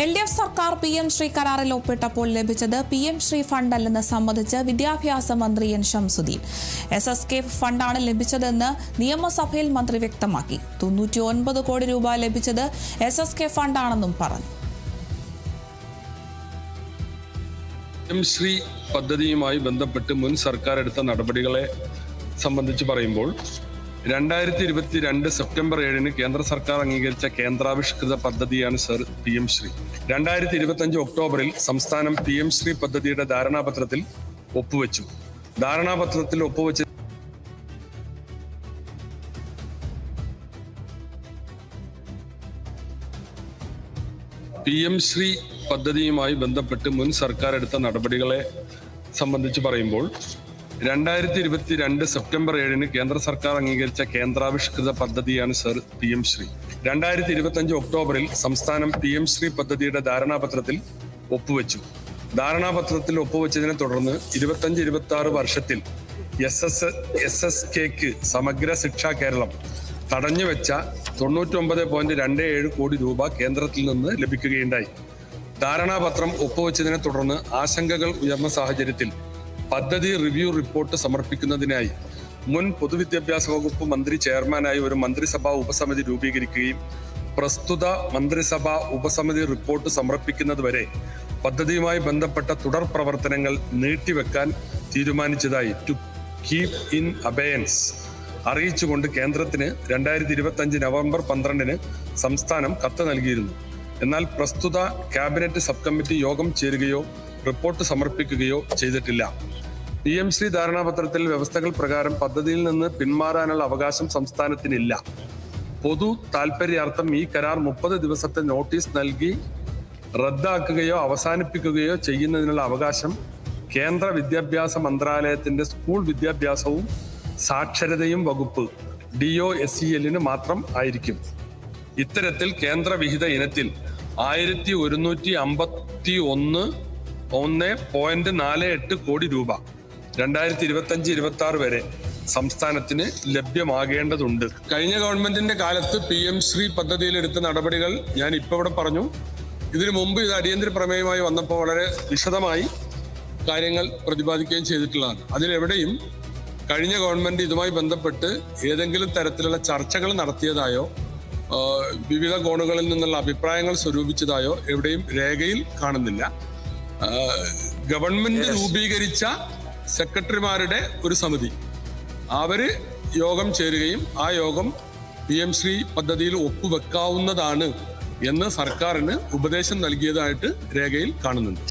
LDF സർക്കാർ PM Shri കരാറിൽ ഒപ്പിട്ടപ്പോൾ ലഭിച്ചത് PM ശ്രീ ഫണ്ട് അല്ലെന്ന് സമ്മതിച്ച് വിദ്യാഭ്യാസ മന്ത്രി N ശംസുദ്ദീൻ. SSK ഫണ്ടാണ് ലഭിച്ചതെന്ന് നിയമസഭയിൽ മന്ത്രി വ്യക്തമാക്കി. 99 കോടി രൂപ ലഭിച്ചത് SSK ഫണ്ടാണെന്നും പറഞ്ഞു. PM ശ്രീ പദ്ധതിയുമായി ബന്ധപ്പെട്ട് മുൻ സർക്കാർ എടുത്ത നടപടികളെ സംബന്ധിച്ച് പറയുമ്പോൾ 2022 സെപ്റ്റംബർ 7 കേന്ദ്ര സർക്കാർ അംഗീകരിച്ച കേന്ദ്രാവിഷ്കൃത പദ്ധതിയാണ് സർ PM ശ്രീ. 2025 ഒക്ടോബറിൽ സംസ്ഥാനം PM ശ്രീ പദ്ധതിയുടെ ധാരണാപത്രത്തിൽ ഒപ്പുവെച്ചു. ധാരണാപത്രത്തിൽ ഒപ്പുവെച്ച PM ശ്രീ പദ്ധതിയുമായി ബന്ധപ്പെട്ട് മുൻ സർക്കാർ എടുത്ത നടപടികളെ സംബന്ധിച്ച് പറയുമ്പോൾ 2022 സെപ്റ്റംബർ 7 കേന്ദ്ര സർക്കാർ അംഗീകരിച്ച കേന്ദ്രാവിഷ്കൃത പദ്ധതിയാണ് സർ PM ശ്രീ. 2025 ഒക്ടോബറിൽ സംസ്ഥാനം PM ശ്രീ പദ്ധതിയുടെ ധാരണാപത്രത്തിൽ ഒപ്പുവെച്ചു. ധാരണാപത്രത്തിൽ ഒപ്പുവെച്ചതിനെ തുടർന്ന് 25-26 വർഷത്തിൽ SSKക്ക് സമഗ്ര ശിക്ഷാ കേരളം തടഞ്ഞുവെച്ച 99.27 കോടി രൂപ കേന്ദ്രത്തിൽ നിന്ന് ലഭിക്കുകയുണ്ടായി. ധാരണാപത്രം ഒപ്പുവെച്ചതിനെ തുടർന്ന് ആശങ്കകൾ ഉയർന്ന സാഹചര്യത്തിൽ പദ്ധതി റിവ്യൂ റിപ്പോർട്ട് സമർപ്പിക്കുന്നതിനായി മുൻ പൊതുവിദ്യാഭ്യാസ വകുപ്പ് മന്ത്രി ചെയർമാനായി ഒരു മന്ത്രിസഭാ ഉപസമിതി രൂപീകരിക്കുകയും പ്രസ്തുത മന്ത്രിസഭാ ഉപസമിതി റിപ്പോർട്ട് സമർപ്പിക്കുന്നതുവരെ പദ്ധതിയുമായി ബന്ധപ്പെട്ട തുടർ പ്രവർത്തനങ്ങൾ നീട്ടിവെക്കാൻ തീരുമാനിച്ചതായി ടു കീപ് ഇൻ അബയൻസ് അറിയിച്ചുകൊണ്ട് കേന്ദ്രത്തിന് 2025 നവംബർ 12 സംസ്ഥാനം കത്ത് നൽകിയിരുന്നു. എന്നാൽ പ്രസ്തുത ക്യാബിനറ്റ് സബ് കമ്മിറ്റി യോഗം ചേരുകയോ റിപ്പോർട്ട് സമർപ്പിക്കുകയോ ചെയ്തിട്ടില്ല. PM ശ്രീ ധാരണാപത്രത്തിൽ വ്യവസ്ഥകൾ പ്രകാരം പദ്ധതിയിൽ നിന്ന് പിന്മാറാനുള്ള അവകാശം സംസ്ഥാനത്തിനില്ല. പൊതു താൽപര്യാർത്ഥം ഈ കരാർ 30 ദിവസത്തെ നോട്ടീസ് നൽകി റദ്ദാക്കുകയോ അവസാനിപ്പിക്കുകയോ ചെയ്യുന്നതിനുള്ള അവകാശം കേന്ദ്ര വിദ്യാഭ്യാസ മന്ത്രാലയത്തിന്റെ സ്കൂൾ വിദ്യാഭ്യാസവും സാക്ഷരതയും വകുപ്പ് DOSEL മാത്രം ആയിരിക്കും. ഇത്തരത്തിൽ കേന്ദ്ര വിഹിത ഇനത്തിൽ 1151.48 കോടി രൂപ 2025-26 വരെ സംസ്ഥാനത്തിന് ലഭ്യമാകേണ്ടതുണ്ട്. കഴിഞ്ഞ ഗവൺമെന്റിന്റെ കാലത്ത് PM ശ്രീ പദ്ധതിയിൽ എടുത്ത നടപടികൾ ഞാൻ ഇപ്പോൾ ഇവിടെ പറഞ്ഞു. ഇതിനു മുമ്പ് ഇത് അടിയന്തര പ്രമേയമായി വന്നപ്പോൾ വളരെ വിശദമായി കാര്യങ്ങൾ പ്രതിപാദിക്കുകയും ചെയ്തിട്ടുള്ളതാണ്. അതിലെവിടെയും കഴിഞ്ഞ ഗവൺമെന്റ് ഇതുമായി ബന്ധപ്പെട്ട് ഏതെങ്കിലും തരത്തിലുള്ള ചർച്ചകൾ നടത്തിയതായോ വിവിധ കോണുകളിൽ നിന്നുള്ള അഭിപ്രായങ്ങൾ സ്വരൂപിച്ചതായോ എവിടെയും രേഖയിൽ കാണുന്നില്ല. ഗവൺമെന്റ് രൂപീകരിച്ച സെക്രട്ടറിമാരുടെ ഒരു സമിതി അവര് യോഗം ചേരുകയും ആ യോഗം PM ശ്രീ പദ്ധതിയിൽ ഒപ്പുവെക്കാവുന്നതാണ് എന്ന് സർക്കാരിന് ഉപദേശം നൽകിയതായിട്ട് രേഖയിൽ കാണുന്നുണ്ട്.